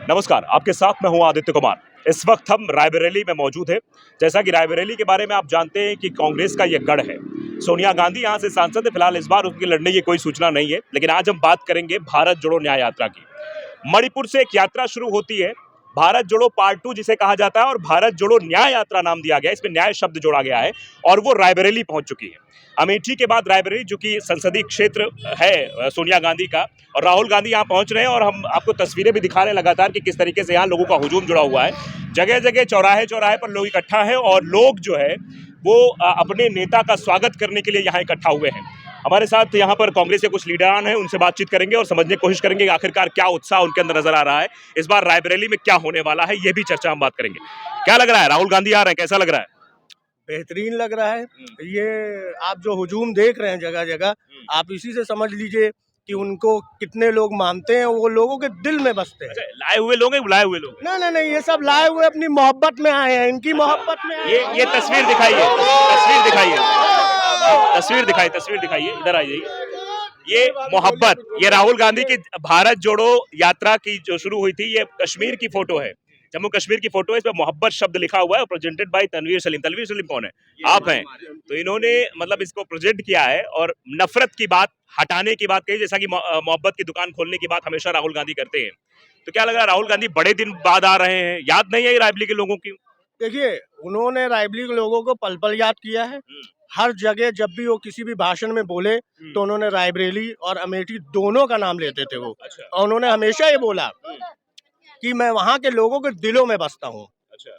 नमस्कार, आपके साथ मैं हूं आदित्य कुमार। इस वक्त हम रायबरेली में मौजूद हैं। जैसा कि रायबरेली के बारे में आप जानते हैं कि कांग्रेस का ये गढ़ है। सोनिया गांधी यहां से सांसद है। फिलहाल इस बार उनकी लड़ने की कोई सूचना नहीं है, लेकिन आज हम बात करेंगे भारत जोड़ो न्याय यात्रा की। मणिपुर से एक यात्रा शुरू होती है, भारत जोड़ो पार्ट 2 जिसे कहा जाता है, और भारत जोड़ो न्याय यात्रा नाम दिया गया है। इसमें न्याय शब्द जोड़ा गया है और वो रायबरेली पहुंच चुकी है। अमेठी के बाद रायबरेली, जो कि संसदीय क्षेत्र है सोनिया गांधी का, और राहुल गांधी यहाँ पहुंच रहे हैं। और हम आपको तस्वीरें भी दिखा रहे हैं लगातार कि किस तरीके से यहाँ लोगों का हुजूम जुड़ा हुआ है। जगह जगह चौराहे चौराहे पर लोग इकट्ठा है और लोग जो है वो अपने नेता का स्वागत करने के लिए यहाँ इकट्ठा हुए हैं। हमारे साथ यहाँ पर कांग्रेस के कुछ लीडरान हैं, उनसे बातचीत करेंगे और समझने की कोशिश करेंगे कि आखिरकार क्या उत्साह उनके अंदर नजर आ रहा है। इस बार रायबरेली में क्या होने वाला है, ये भी चर्चा हम बात करेंगे। क्या लग रहा है, राहुल गांधी आ रहे हैं, कैसा लग रहा है? बेहतरीन लग रहा है। ये आप जो हुजूम देख रहे हैं जगह जगह, आप इसी से समझ लीजिए कि उनको कितने लोग मानते हैं, वो लोगों के दिल में बसते हैं। लाए हुए लोग हैं, बुलाए हुए लोग हैं? नहीं, ये सब लाए हुए अपनी मोहब्बत में आए हैं, इनकी मोहब्बत में आए हैं। ये तस्वीर दिखाइए, तस्वीर दिखाइए, तस्वीर दिखाइए, इधर आइए। ये मोहब्बत, ये राहुल गांधी की भारत जोड़ो यात्रा की जो शुरू हुई थी, ये कश्मीर की फोटो है, जम्मू कश्मीर की फोटो है। इसमें मोहब्बत शब्द लिखा हुआ है, प्रेजेंटेड बाय तनवीर सलीम। तनवीर सलीम कौन है? आप हैं। तो इन्होंने मतलब इसको प्रेजेंट किया है और नफरत की बात हटाने की बात कही, जैसा कि मोहब्बत की दुकान खोलने की बात हमेशा राहुल गांधी करते हैं। तो क्या लग रहा है, राहुल गांधी बड़े दिन बाद आ रहे हैं? याद नहीं है रायबरेली के लोगों की? देखिए, उन्होंने रायबरेली के लोगों को पल पल याद किया है। हर जगह जब भी वो किसी भी भाषण में बोले तो उन्होंने रायबरेली और अमेठी दोनों का नाम लेते थे वो। अच्छा। और उन्होंने हमेशा ये बोला कि मैं वहाँ के लोगों के दिलों में बसता हूँ। अच्छा।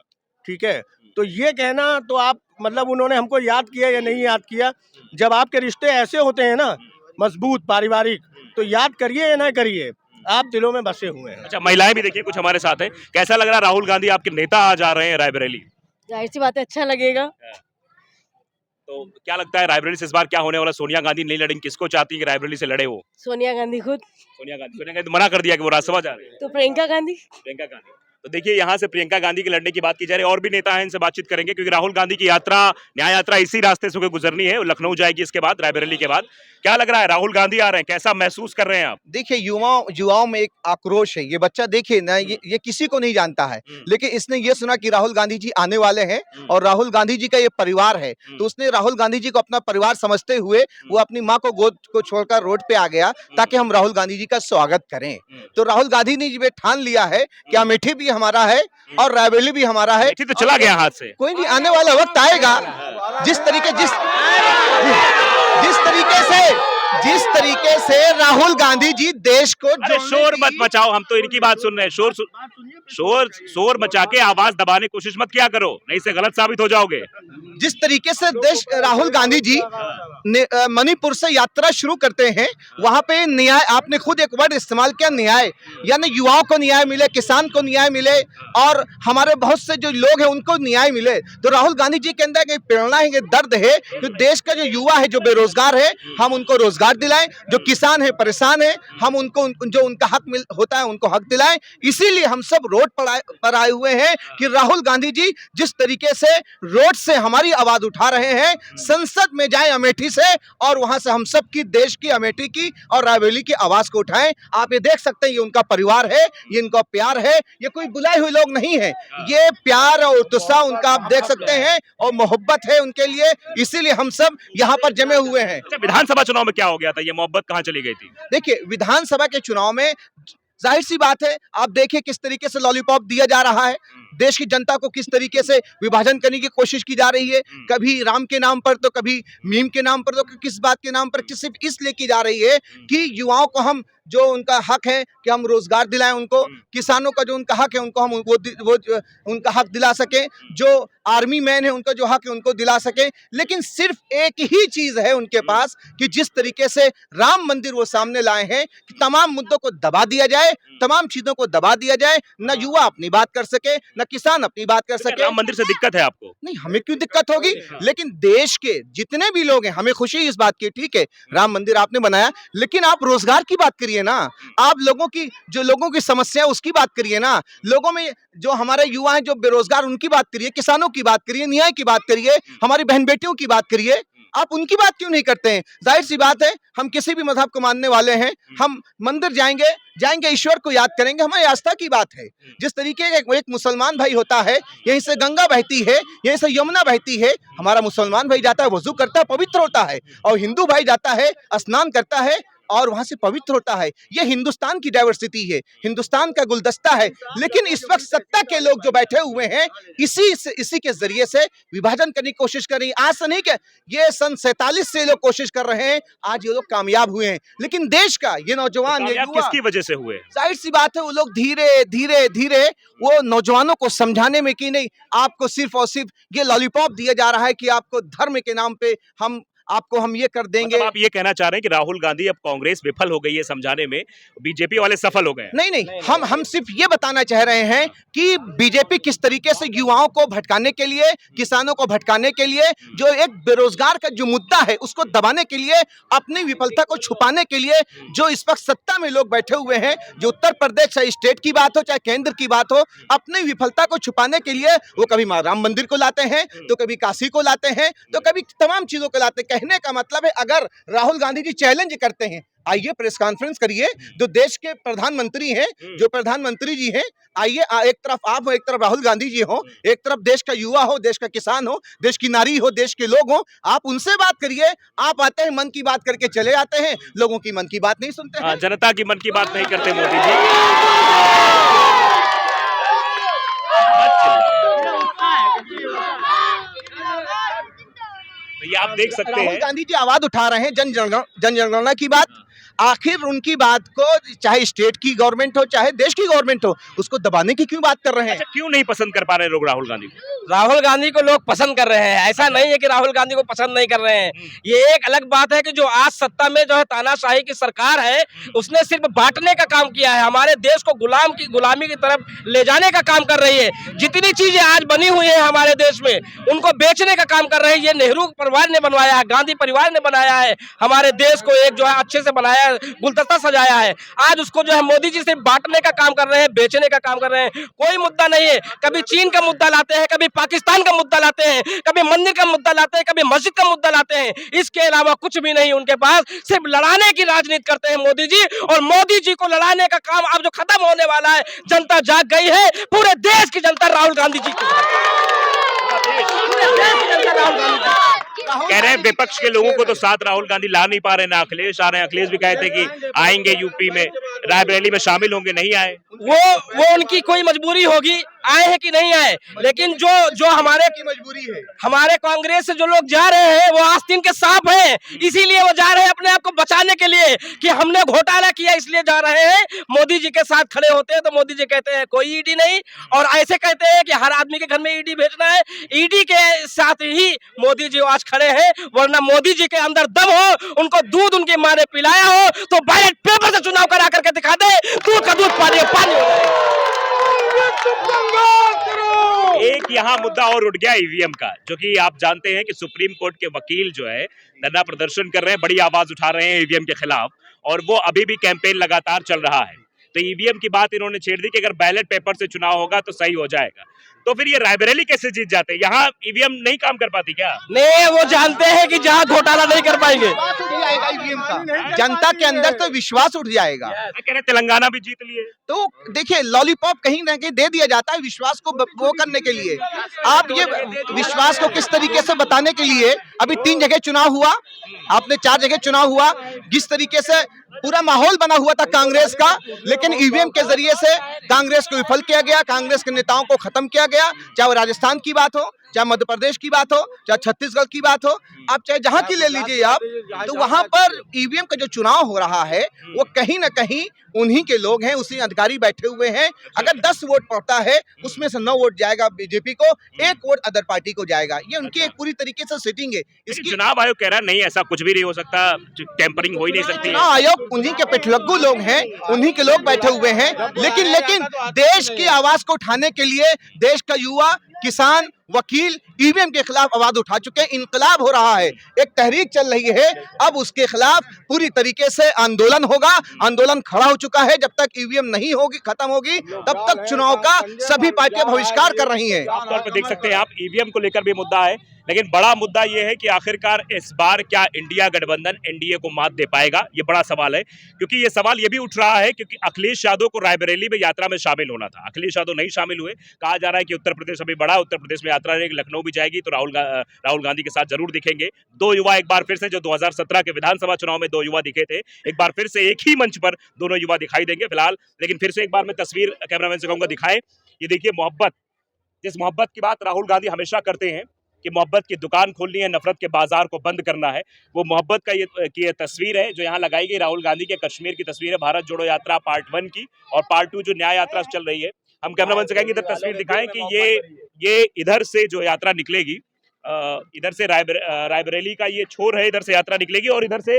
ठीक है, तो ये कहना तो आप मतलब उन्होंने हमको याद किया या नहीं याद किया, जब आपके रिश्ते ऐसे होते हैं ना, मजबूत पारिवारिक, तो याद करिए या ना करिए, आप दिलों में बसे हुए हैं। अच्छा, महिलाएं भी देखिए कुछ हमारे साथ हैं। कैसा लग रहा है, राहुल गांधी आपके नेता आज आ रहे हैं रायबरेली? जाहिर सी बात है, अच्छा लगेगा। तो क्या लगता है रायबरेली से इस बार क्या होने वाला? सोनिया गांधी नहीं लड़ेंगी, किसको चाहती है कि रायबरेली से लड़े वो? सोनिया गांधी खुद। सोनिया गांधी तो मना कर दिया कि वो राज्यसभा जा रहे हैं। तो प्रियंका गांधी। प्रियंका गांधी, तो देखिए यहाँ से प्रियंका गांधी के लड़ने की बात की जा रही है। और भी नेता हैं, इनसे बातचीत करेंगे, क्योंकि राहुल गांधी की यात्रा, न्याय यात्रा इसी रास्ते से गुजरनी है। लखनऊ जाएगी इसके बाद, रायबरेली के बाद। क्या लग रहा है, राहुल गांधी आ रहे हैं, कैसा महसूस कर रहे हैं आप? देखिए, युवाओं में एक आक्रोश है। ये बच्चा देखिए ना, ये किसी को नहीं जानता है, लेकिन इसने ये सुना कि राहुल गांधी जी आने वाले हैं और राहुल गांधी जी का ये परिवार है, तो उसने राहुल गांधी जी को अपना परिवार समझते हुए वो अपनी माँ को गोद को छोड़कर रोड पे आ गया ताकि हम राहुल गांधी जी का स्वागत करें। तो राहुल गांधी ने ये ठान लिया है कि अमेठी भी हमारा है और रायबरेली भी हमारा है। तो चला गया हाथ से। कोई नहीं, आने वाला वक्त आएगा। जिस तरीके से राहुल गांधी जी देश को शोर मत मचाओ, हम तो इनकी बात सुन रहे हैं। शोर मचा के आवाज दबाने की कोशिश मत किया करो, नहीं से गलत साबित हो जाओगे। जिस तरीके से राहुल गांधी जी मणिपुर से यात्रा शुरू करते हैं, वहां पे न्याय, आपने खुद एक वर्ड इस्तेमाल किया, न्याय, यानी युवाओं को न्याय मिले, किसान को न्याय मिले और हमारे बहुत से जो लोग हैं उनको न्याय मिले। तो राहुल गांधी जी के अंदर एक प्रेरणा है, एक दर्द है कि देश का जो युवा है, जो बेरोजगार है, हम उनको रोजगार दिलाएं, जो किसान है, परेशान है, हम उनको जो उनका हक होता है उनको हक दिलाएं। इसीलिए हम सब रोड पर आए हुए हैं कि राहुल गांधी जी जिस तरीके से रोड से हमारी आवाज उठा रहे हैं, संसद में जाएं अमेठी से और वहां से हम सब की, देश की, अमेठी की और रायबरेली की आवाज को उठाएं। आप ये देख सकते हैं, ये उनका परिवार है, ये इनका प्यार है, ये कोई बुलाए हुए लोग नहीं है, ये प्यार और उत्साह उनका आप देख सकते हैं और मोहब्बत है उनके लिए, इसीलिए हम सब यहाँ पर जमे हुए हैं। विधानसभा चुनाव में क्या हो गया था, ये मोहब्बत कहाँ चली गई थी? देखिए, विधानसभा के चुनाव में जाहिर सी बात है, आप देखिए किस तरीके से लॉलीपॉप दिया जा रहा है, देश की जनता को किस तरीके से विभाजन करने की कोशिश की जा रही है, कभी राम के नाम पर तो कभी मीम के नाम पर, तो किस बात के नाम पर, सिर्फ इसलिए की जा रही है कि युवाओं को हम जो उनका हक है कि हम रोजगार दिलाएं उनको, किसानों का जो उनका हक है उनको हम वो उनका हक दिला सके, जो आर्मी मैन है उनका जो हक है उनको दिला सके। लेकिन सिर्फ एक ही चीज है उनके पास कि जिस तरीके से राम मंदिर वो सामने लाए हैं कि तमाम मुद्दों को दबा दिया जाए, तमाम चीजों को दबा दिया जाए, न युवा अपनी बात कर सके, न किसान अपनी बात कर सके। राम मंदिर से दिक्कत है आपको? नहीं, हमें क्यों दिक्कत होगी, लेकिन देश के जितने भी लोग हैं हमें खुशी इस बात की, ठीक है राम मंदिर आपने बनाया, लेकिन आप रोजगार की बात करिए ना, आप लोगों की समस्या उसकी बात करिए ना, लोगों में जो हमारे युवा हैं जो बेरोजगार उनकी बात करिए, किसानों की बात करिए, न्याय की बात करिए, हमारी बहन बेटियों की बात करिए। आप उनकी बात क्यों नहीं करते हैं? जाहिर सी बात है, हम किसी भी मजहब को मानने वाले हैं, हम मंदिर जाएंगे ईश्वर को याद करेंगे, हमारी आस्था की बात है। जिस तरीके का एक मुसलमान भाई होता है, यहीं से गंगा बहती है, यहीं से यमुना बहती है, हमारा मुसलमान भाई जाता है, वजू करता है, पवित्र होता है, और हिंदू भाई जाता है, स्नान करता है और वहां से पवित्र होता है। ये हिंदुस्तान की डाइवर्सिटी है, हिंदुस्तान का गुलदस्ता है। लेकिन इस वक्त सत्ता के लोग जो बैठे हुए हैं, इसी के जरिए से विभाजन करने की कोशिश कर रही है। आज से नहीं, कि ये सन 47 से लोग कोशिश कर रहे हैं, आज ये लोग कामयाब हुए हैं। लेकिन देश का ये नौजवान, ये युवा, किसकी वजह से हुए? जाहिर सी बात है, वो लोग धीरे धीरे वो नौजवानों को समझाने में कि नहीं, आपको सिर्फ और सिर्फ ये लॉलीपॉप दिया जा रहा है कि आपको धर्म के नाम पे हम ये कर देंगे। मतलब आप ये कहना चाह रहे हैं कि राहुल गांधी, अब कांग्रेस विफल हो गई है समझाने में, बीजेपी वाले सफल हो गए? नहीं, हम सिर्फ ये बताना चाह रहे हैं कि बीजेपी किस तरीके से युवाओं को भटकाने के लिए, किसानों को भटकाने के लिए, जो एक बेरोजगार का जो मुद्दा है उसको दबाने के लिए, अपनी विफलता को छुपाने के लिए, जो इस वक्त सत्ता में लोग बैठे हुए हैं, जो उत्तर प्रदेश चाहे स्टेट की बात हो चाहे केंद्र की बात हो, अपनी विफलता को छुपाने के लिए वो कभी राम मंदिर को लाते हैं, तो कभी काशी को लाते हैं, तो कभी तमाम चीजों को लाते हैं। कहने का मतलब है, अगर राहुल गांधी जी चैलेंज करते हैं, आइए प्रेस कॉन्फ्रेंस करिए, जो देश के प्रधानमंत्री हैं, जो प्रधानमंत्री जी हैं, आइए, एक तरफ आप हो, एक तरफ राहुल गांधी जी हो, एक तरफ देश का युवा हो, देश का किसान हो, देश की नारी हो, देश के लोग हो, आप उनसे बात करिए। आप आते हैं, मन की बात करके चले जाते हैं, लोगों की मन की बात नहीं सुनते हैं। जनता की मन की बात नहीं करते मोदी जी। ये आप देख सकते हैं, राहुल गांधी जी आवाज उठा रहे हैं जनगणना की बात। आखिर उनकी बात को, चाहे स्टेट की गवर्नमेंट हो चाहे देश की गवर्नमेंट हो, उसको दबाने की क्यों बात कर रहे हैं? अच्छा, क्यों नहीं पसंद कर पा रहे लोग राहुल गांधी को? राहुल गांधी को लोग पसंद कर रहे हैं, ऐसा नहीं है कि राहुल गांधी को पसंद नहीं कर रहे हैं। ये एक अलग बात है कि जो आज सत्ता में जो है तानाशाही की सरकार है, उसने सिर्फ बांटने का काम किया है, हमारे देश को गुलामी की तरफ ले जाने का काम कर रही है। जितनी चीजें आज बनी हुई है हमारे देश में, उनको बेचने का काम कर रहे हैं। ये नेहरू परिवार ने बनवाया है, गांधी परिवार ने बनाया है, हमारे देश को एक जो है अच्छे से बनाया है, गुलदस्ता सजाया है। आज उसको जो है मोदी जी सिर्फ बांटने का काम कर रहे हैं, बेचने का काम कर रहे हैं। कोई मुद्दा नहीं है। कभी चीन का मुद्दा लाते हैं, कभी पाकिस्तान का मुद्दा लाते हैं, कभी मंदिर का मुद्दा लाते हैं, कभी मस्जिद का मुद्दा लाते हैं। इसके अलावा कुछ भी नहीं उनके पास, सिर्फ लड़ाने की राजनीति करते हैं मोदी जी। और मोदी जी को लड़ाने का काम अब जो खत्म होने वाला है, जनता जाग गई है। पूरे देश की जनता राहुल गांधी जी की कह रहे हैं विपक्ष के लोगों को तो साथ राहुल गांधी ला नहीं पा रहे, ना अखिलेश आ रहे हैं। अखिलेश भी कहे थे कि आएंगे यूपी में, रायबरेली में शामिल होंगे, नहीं आए। वो उनकी कोई मजबूरी होगी, आए हैं कि नहीं आए। लेकिन जो हमारे की मजबूरी है, हमारे कांग्रेस से जो लोग जा रहे हैं वो आस्तीन के सांप हैं, इसीलिए वो जा रहे हैं अपने आप को बचाने के लिए कि हमने घोटाला किया, इसलिए जा रहे हैं। मोदी जी के साथ खड़े होते हैं तो मोदी जी कहते हैं कोई ईडी नहीं, और ऐसे कहते हैं कि हर आदमी के घर में ईडी भेजना है। ईडी के साथ ही मोदी जी आज खड़े हैं, वरना मोदी जी के अंदर दम हो, उनको दूध उनकी माँ ने पिलाया हो तो बैलेट पेपर से चुनाव करा करके दिखा दे, दूध का दूध पानी हो जाए। एक यहाँ मुद्दा और उठ गया ईवीएम का, जो कि आप जानते हैं कि सुप्रीम कोर्ट के वकील जो है धरना प्रदर्शन कर रहे हैं, बड़ी आवाज उठा रहे हैं ईवीएम के खिलाफ, और वो अभी भी कैंपेन लगातार चल रहा है। तो ईवीएम की बात इन्होंने छेड़ दी कि अगर बैलेट पेपर से चुनाव होगा तो सही हो जाएगा। तो फिर ये रायबरेली कैसे जीत जाते हैं? यहाँ ईवीएम नहीं काम कर पाती क्या? नहीं, वो जानते हैं कि जहाँ घोटाला नहीं कर पाएंगे। जनता के अंदर तो विश्वास उठ जाएगा। कह रहे तेलंगाना भी जीत लिए। तो देखिए, लॉलीपॉप कहीं ना कहीं दे दिया जाता है विश्वास को वो करने के लिए। आप ये विश्वास को किस तरीके से बताने के लिए, अभी 3 जगह चुनाव हुआ, आपने 4 जगह चुनाव हुआ, जिस तरीके से पूरा माहौल बना हुआ था कांग्रेस का, लेकिन ईवीएम के जरिए से कांग्रेस को विफल किया गया, कांग्रेस के नेताओं को खत्म किया गया। चाहे वो राजस्थान की बात हो, चाहे मध्य प्रदेश की बात हो, चाहे छत्तीसगढ़ की बात हो, आप चाहे जहां की ले लीजिए आप, तो वहां पर ईवीएम का जो चुनाव हो रहा है वो कहीं ना कहीं उन्हीं के लोग हैं, उसी अधिकारी बैठे हुए हैं। अगर 10 वोट पड़ता है, उसमें से 9 वोट जाएगा बीजेपी को, 1 वोट अदर पार्टी को जाएगा। ये उनकी एक पूरी तरीके से सेटिंग है। इसकी चुनाव आयोग कह रहा है नहीं, ऐसा कुछ भी नहीं हो सकता, टेम्परिंग हो ही नहीं सकती। चुनाव आयोग उन्हीं के पिठलग्गू लोग हैं, उन्हीं के लोग बैठे हुए हैं। लेकिन देश की आवाज को उठाने के लिए देश का युवा, किसान, वकील ईवीएम के खिलाफ आवाज उठा चुके हैं। इंकलाब हो रहा है, एक तहरीक चल रही है। अब उसके खिलाफ पूरी तरीके से आंदोलन होगा। आंदोलन खड़ा हो चुका है। जब तक ईवीएम नहीं होगी, खत्म होगी, तब तक चुनाव का सभी पार्टियां बहिष्कार कर रही हैं। साफ तौर पर देख सकते हैं आप, ईवीएम को लेकर भी मुद्दा है लेकिन बड़ा मुद्दा ये है कि आखिरकार इस बार क्या इंडिया गठबंधन एनडीए को मात दे पाएगा, ये बड़ा सवाल है। क्योंकि ये सवाल ये भी उठ रहा है क्योंकि अखिलेश यादव को रायबरेली में यात्रा में शामिल होना था, अखिलेश यादव नहीं शामिल हुए। कहा जा रहा है कि उत्तर प्रदेश अभी बड़ा, उत्तर प्रदेश में यात्रा रहेगी, लखनऊ भी जाएगी, तो राहुल गांधी के साथ जरूर दिखेंगे। दो युवा एक बार फिर से, जो 2017 के विधानसभा चुनाव में दो युवा दिखे थे, एक बार फिर से एक ही मंच पर दोनों युवा दिखाई देंगे फिलहाल। लेकिन फिर से एक बार मैं तस्वीर कैमरामैन से कहूंगा दिखाएं। ये देखिए मोहब्बत, जिस मोहब्बत की बात राहुल गांधी हमेशा करते हैं कि मोहब्बत की दुकान खोलनी है, नफरत के बाजार को बंद करना है, वो मोहब्बत का ये तस्वीर है जो यहाँ लगाई गई। राहुल गांधी के कश्मीर की तस्वीर है, भारत जोड़ो यात्रा पार्ट 1 की, और पार्ट 2 जो न्याय यात्रा चल रही है। हम कैमरामैन से कहेंगे इधर तस्वीर दिखाएं कि ये इधर से जो यात्रा निकलेगी, इधर से रायबरेली का ये छोर है, इधर से यात्रा निकलेगी और इधर से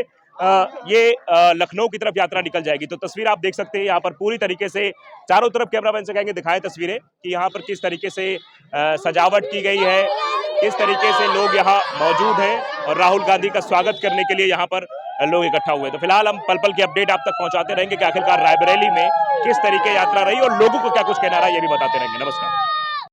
ये लखनऊ की तरफ यात्रा निकल जाएगी। तो तस्वीर आप देख सकते हैं यहाँ पर पूरी तरीके से चारों तरफ कैमरामैन से कहेंगे दिखाएं तस्वीरें कि यहाँ पर किस तरीके से सजावट की गई है, किस तरीके से लोग यहाँ मौजूद हैं और राहुल गांधी का स्वागत करने के लिए यहाँ पर लोग इकट्ठा हुए। तो फिलहाल हम पल पल की अपडेट आप तक पहुंचाते रहेंगे कि आखिरकार रायबरेली में किस तरीके यात्रा रही और लोगों को क्या कुछ कहना रहा, ये भी बताते रहेंगे। नमस्कार।